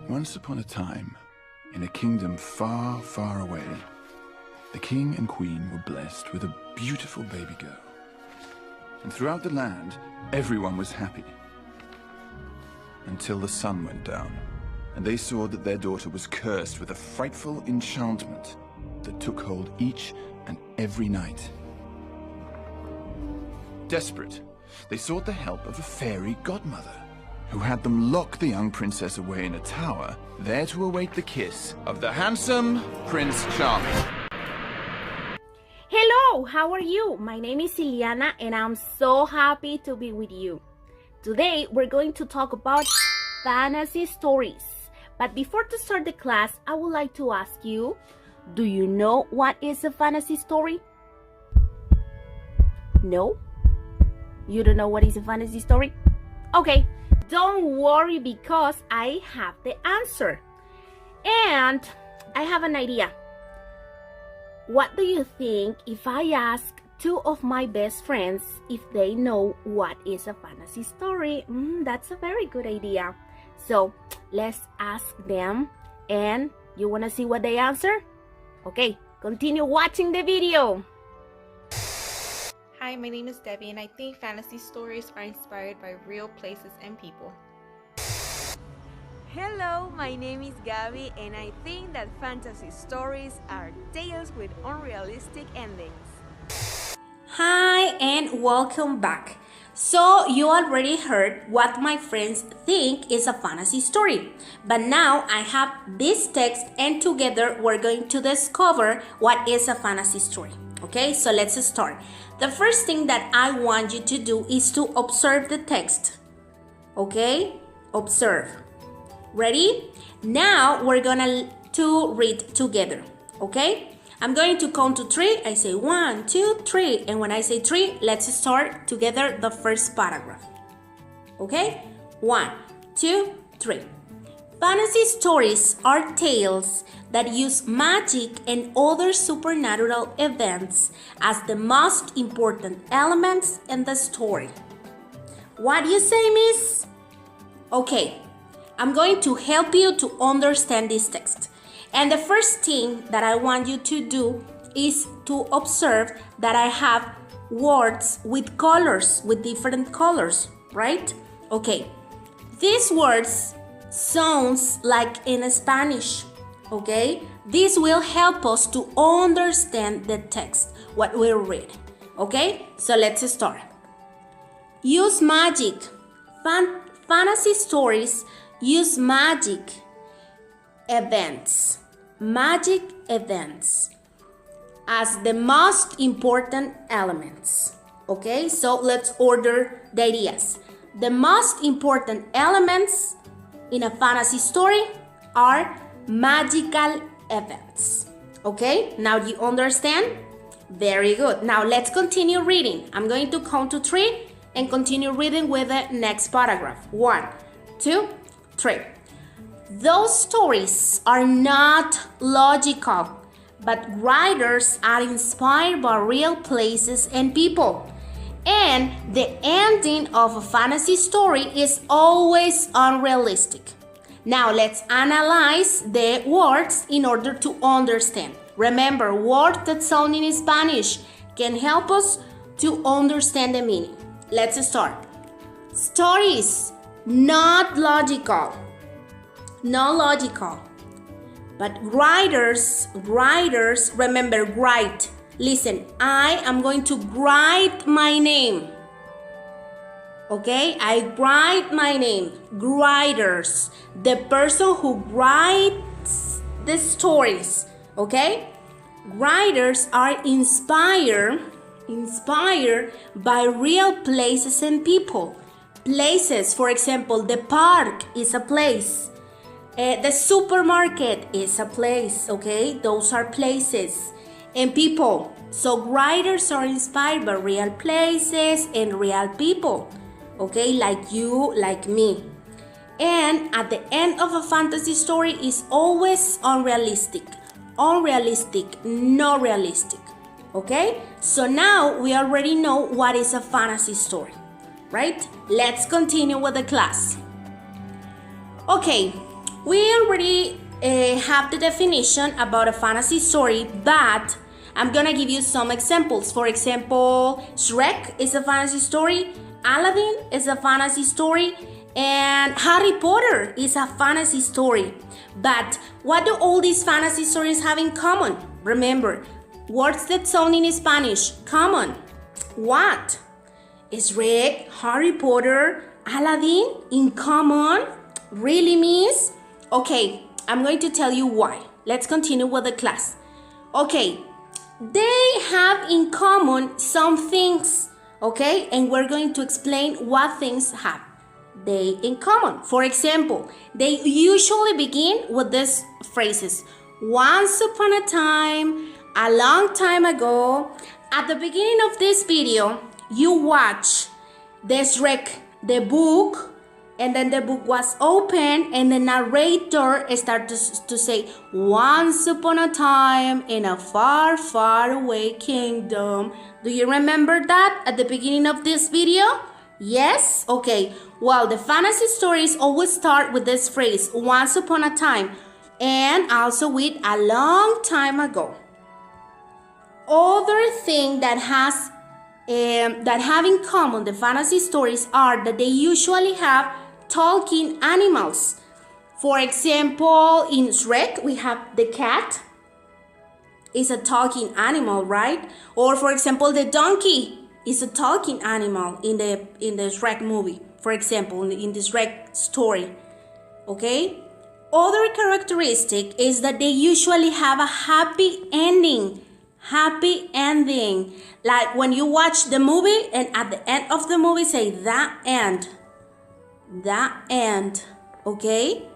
Once upon a time, in a kingdom far, far away, the king and queen were blessed with a beautiful baby girl. And throughout the land, everyone was happy. Until the sun went down, and they saw that their daughter was cursed with a frightful enchantment that took hold each and every night. Desperate, they sought the help of a fairy godmother, who had them lock the young princess away in a tower, there to await the kiss of the handsome Prince Charming. Hello, how are you? My name is Ileana and I'm so happy to be with you. Today we're going to talk about fantasy stories. But before to start the class, I would like to ask you, do you know what is a fantasy story? No? You don't know what is a fantasy story? Okay, don't worry because I have the answer. And I have an idea. What do you think if I ask two of my best friends if they know what is a fantasy story? That's a very good idea. So let's ask them, and you want to see what they answer? Okay, continue watching the video. Hi, my name is Debbie, and I think fantasy stories are inspired by real places and people. Hello, my name is Gabby, and I think that fantasy stories are tales with unrealistic endings. Hi, and welcome back. So you already heard what my friends think is a fantasy story. But now I have this text, and together we're going to discover what is a fantasy story. Okay, so let's start. The first thing that I want you to do is to observe the text. Okay, observe. Ready? Now we're gonna to read together. Okay, I'm going to count to 3. I say 1, 2, 3, and when I say 3, let's start together the first paragraph. Okay, 1, 2, 3. Fantasy stories are tales that use magic and other supernatural events as the most important elements in the story. What do you say, miss? Okay, I'm going to help you to understand this text. And the first thing that I want you to do is to observe that I have words with colors, with different colors, right? Okay, these words sounds like in Spanish, okay? This will help us to understand the text, what we read, okay? So let's start. Use magic. Fantasy stories use magic events as the most important elements, okay? So let's order the ideas. The most important elements in a fantasy story are magical events. Okay, now do you understand? Very good. Now let's continue reading. I'm going to count to 3 and continue reading with the next paragraph. 1, 2, 3. Those stories are not logical, but writers are inspired by real places and people. And the ending of a fantasy story is always unrealistic. Now let's analyze the words in order to understand. Remember, words that sound in Spanish can help us to understand the meaning. Let's start. Stories, not logical. Not logical. But writers, remember, write. Listen, I am going to write my name. Okay, I write my name. Writers, the person who writes the stories. Okay, writers are inspired by real places and people. Places, for example, the park is a place. The supermarket is a place. Okay, those are places. And people. So writers are inspired by real places and real people. Okay, like you, like me. And at the end of a fantasy story is always unrealistic. Unrealistic, not realistic. Okay, so now we already know what is a fantasy story, right? Let's continue with the class. Okay, We already have the definition about a fantasy story, but I'm gonna give you some examples. For example, Shrek is a fantasy story, Aladdin is a fantasy story, and Harry Potter is a fantasy story. But what do all these fantasy stories have in common? Remember, words that sound in Spanish, common. What? Is Shrek, Harry Potter, Aladdin in common? Really, miss? Okay, I'm going to tell you why. Let's continue with the class. Okay, they have in common some things, okay? And we're going to explain what things have they in common. For example, they usually begin with these phrases. Once upon a time, a long time ago. At the beginning of this video, you watch the Shrek, the book, and then the book was open and the narrator started to say, once upon a time in a far, far away kingdom. Do you remember that at the beginning of this video? Yes? Okay. Well, the fantasy stories always start with this phrase, once upon a time, and also with a long time ago. Other thing that have in common the fantasy stories are that they usually have talking animals. For example, in Shrek, we have the cat. It's a talking animal, right? Or for example, the donkey is a talking animal in the Shrek movie. For example, in the Shrek story. Okay? Other characteristic is that they usually have a happy ending. Happy ending. Like when you watch the movie and at the end of the movie say that end. That end. Okay?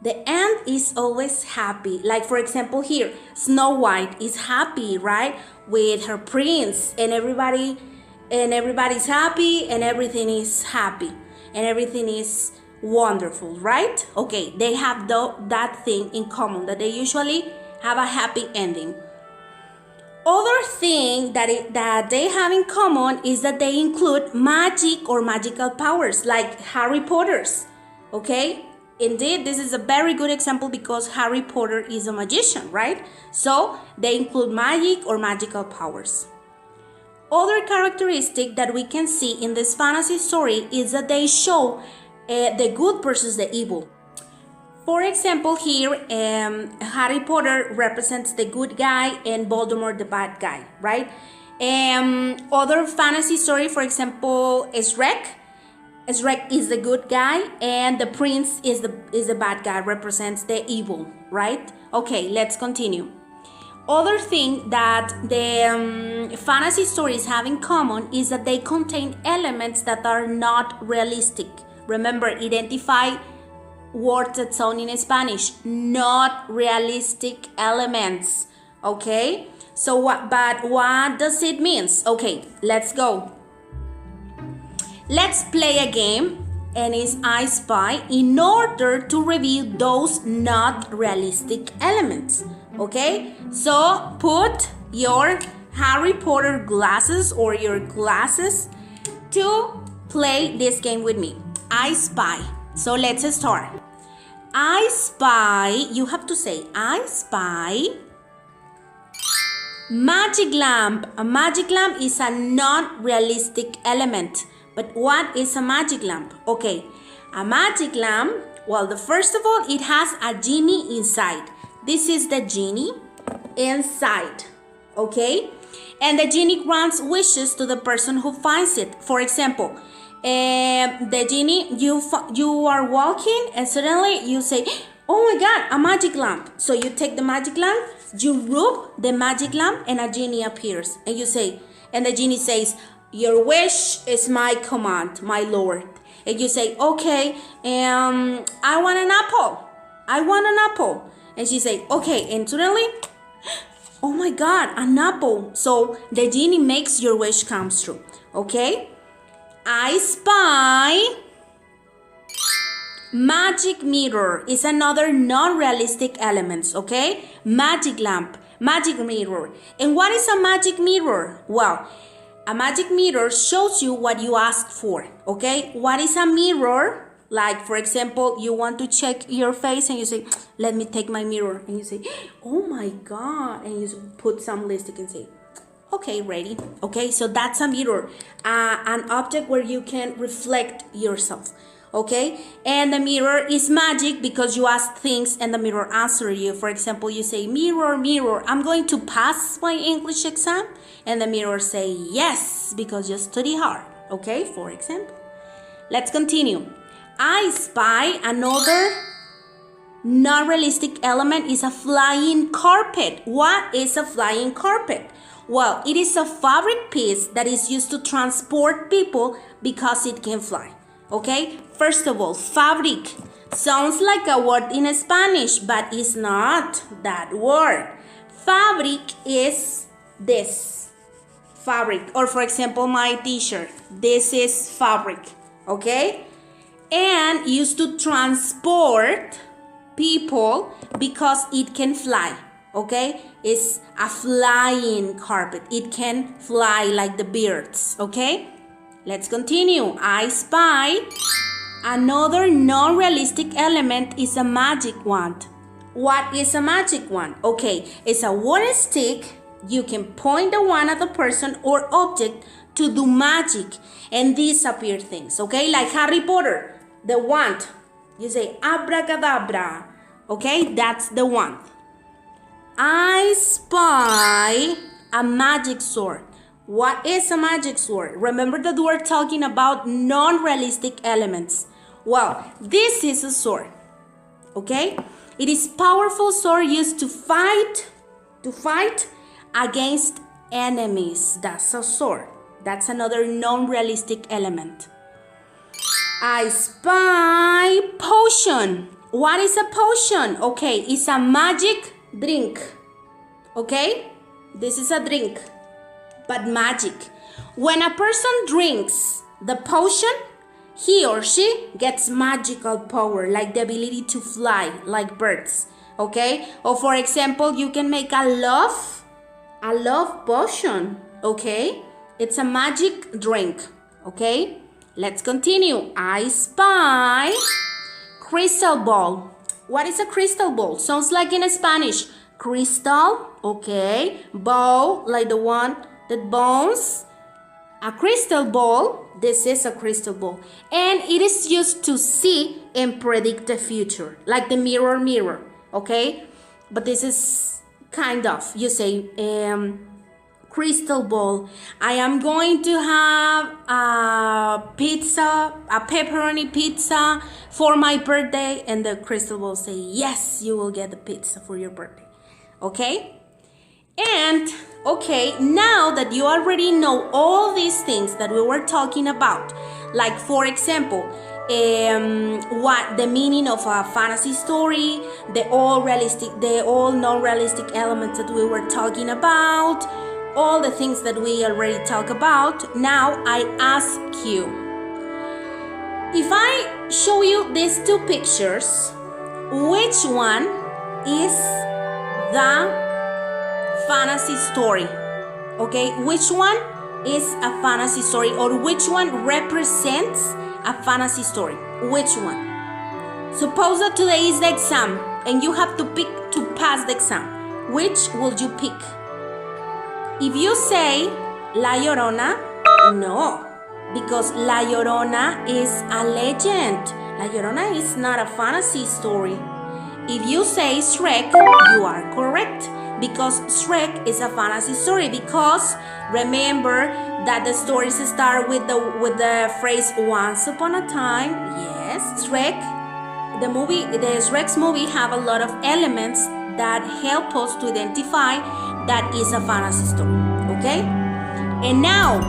The end is always happy. Like for example here, Snow White is happy, right? With her prince and everybody's happy and everything is happy. And everything is wonderful, right? Okay, they have that thing in common, that they usually have a happy ending. Other thing that they have in common is that they include magic or magical powers, like Harry Potter's. Okay? Indeed, this is a very good example because Harry Potter is a magician, right? So, they include magic or magical powers. Other characteristic that we can see in this fantasy story is that they show the good versus the evil. For example, here, Harry Potter represents the good guy and Voldemort the bad guy, right? Other fantasy story, for example, is Shrek. Shrek is the good guy and the prince is the bad guy, represents the evil, right? Okay, let's continue. Other thing that the fantasy stories have in common is that they contain elements that are not realistic. Remember, identify words that sound in Spanish, not realistic elements. Okay? So what does it mean? Okay, let's go. Let's play a game and it's I Spy in order to reveal those not realistic elements. Okay? So put your Harry Potter glasses or your glasses to play this game with me. I Spy. So let's start. I spy, you have to say, I spy magic lamp. A magic lamp is a non-realistic element. But what is a magic lamp? Okay, a magic lamp, well, first of all, it has a genie inside. This is the genie inside, okay? And the genie grants wishes to the person who finds it. For example, the genie, you are walking and suddenly you say, oh my God, a magic lamp. So you take the magic lamp, you rub the magic lamp and a genie appears. And you say, and the genie says, your wish is my command, my lord. And you say, okay, I want an apple. I want an apple. And she say, okay, and suddenly, oh my God, an apple. So the genie makes your wish come true, okay? I spy magic mirror is another non-realistic element, okay? Magic lamp, magic mirror. And what is a magic mirror? Well, a magic mirror shows you what you asked for, okay? What is a mirror? Like, for example, you want to check your face and you say, let me take my mirror. And you say, oh my God. And you put some lipstick and say, okay, ready. Okay, so that's a mirror, an object where you can reflect yourself. Okay, and the mirror is magic because you ask things and the mirror answer you. For example, you say, mirror, mirror, I'm going to pass my English exam. And the mirror say, yes, because you study hard. Okay, for example. Let's continue. I spy another non-realistic element is a flying carpet. What is a flying carpet? Well, it is a fabric piece that is used to transport people because it can fly. Okay, first of all, fabric sounds like a word in Spanish, but it's not that word. Fabric is this fabric, or for example, my t-shirt. This is fabric, okay, and used to transport people because it can fly. Okay, it's a flying carpet. It can fly like the birds. Okay. Let's continue. I spy another non-realistic element is a magic wand. What is a magic wand? Okay, it's a wooden stick. You can point the wand at the person or object to do magic and disappear things. Okay, like Harry Potter, the wand. You say abracadabra. Okay, that's the wand. I spy a magic sword. What is a magic sword? Remember that we're talking about non-realistic elements. Well, this is a sword. Okay? It is powerful sword used to fight against enemies. That's a sword. That's another non-realistic element. I spy potion. What is a potion? Okay, it's a magic drink. Okay? This is a drink, but magic. When a person drinks the potion, he or she gets magical power, like the ability to fly like birds. Okay? Or for example, you can make a love potion. Okay? It's a magic drink. Okay? Let's continue. I spy crystal ball. What is a crystal ball? Sounds like in Spanish. Crystal, okay. Ball, like the one that bounces. A crystal ball, this is a crystal ball. And it is used to see and predict the future. Like the mirror, okay. But this is kind of, you say, crystal ball. I am going to have a pizza, a pepperoni pizza for my birthday. And the crystal ball say, yes, you will get the pizza for your birthday. Okay? And, okay, now that you already know all these things that we were talking about, like for example, what the meaning of a fantasy story, the all non-realistic elements that we were talking about, all the things that we already talked about, now I ask you, if I show you these two pictures, which one is the fantasy story? Okay, which one is a fantasy story, or which one represents a fantasy story? Which one? Suppose that today is the exam and you have to pick to pass the exam. Which would you pick? If you say La Llorona, no, because La Llorona is a legend. La Llorona is not a fantasy story. If you say Shrek, you are correct, because Shrek is a fantasy story, because remember that the stories start with the phrase once upon a time. Yes, Shrek, the Shrek's movie have a lot of elements that help us to identify that is a fantasy story. Okay? And now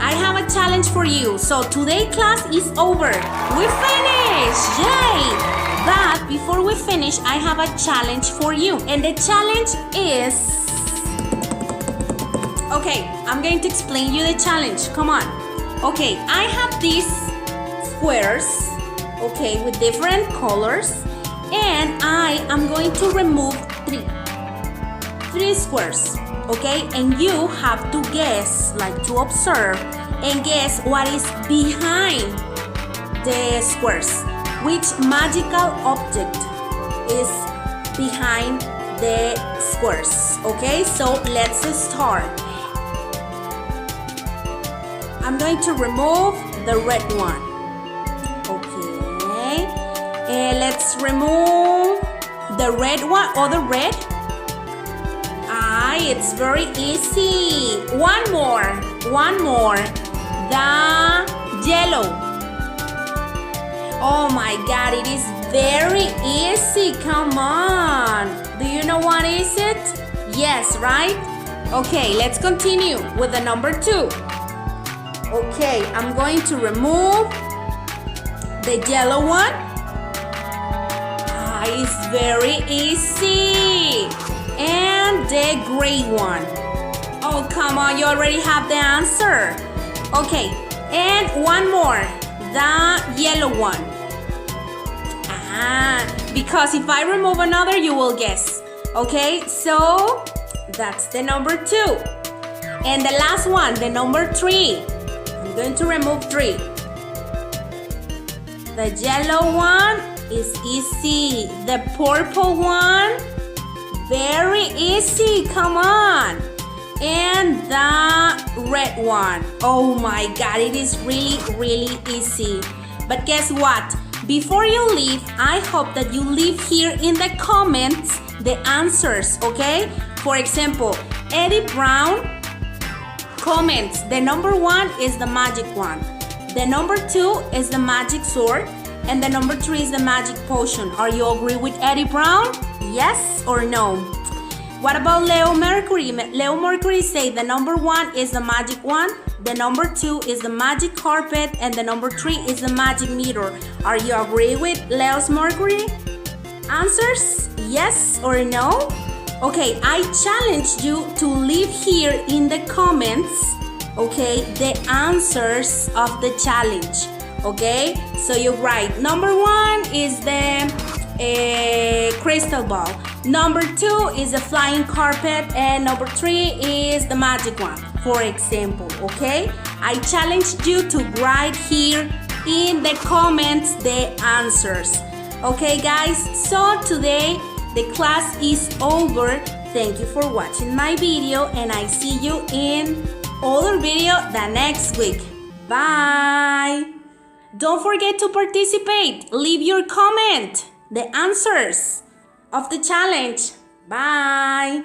I have a challenge for you. So today class is over. We finished. Yay! But before we finish, I have a challenge for you. And the challenge is... Okay, I'm going to explain you the challenge. Come on. Okay, I have these squares, okay, with different colors. And I am going to remove three squares, okay? And you have to guess, like to observe, and guess what is behind the squares. Which magical object is behind the squares? Okay, so let's start. I'm going to remove the red one. Okay, and let's remove the red one, other red. It's very easy. One more. The yellow. Oh my God, it is very easy. Come on. Do you know what is it? Yes, right? Okay, let's continue with the number 2. Okay, I'm going to remove the yellow one. It's very easy. And the gray one. Oh, come on, you already have the answer. Okay, and one more, the yellow one. Because if I remove another, you will guess. Okay, so that's the number 2. And the last one, the number 3. I'm going to remove 3. The yellow one is easy. The purple one, very easy, come on. And the red one. Oh my God, it is really easy. But guess what? Before you leave, I hope that you leave here in the comments the answers, okay? For example, Eddie Brown comments, the number 1 is the magic wand. The number 2 is the magic sword. And the number 3 is the magic potion. Are you agree with Eddie Brown? Yes or no? What about Leo Mercury? Leo Mercury say the number 1 is the magic wand, the number 2 is the magic carpet, and the number 3 is the magic mirror. Are you agree with Leo's Mercury? Answers? Yes or no? Okay, I challenge you to leave here in the comments, okay, the answers of the challenge. Okay, so you write number 1 is the crystal ball, number 2 is the flying carpet, and number 3 is the magic wand, for example. Okay, I challenge you to write here in the comments the answers. Okay guys, so today the class is over. Thank you for watching my video, and I see you in other video the next week. Bye. Don't forget to participate. Leave your comment, the answers of the challenge. Bye.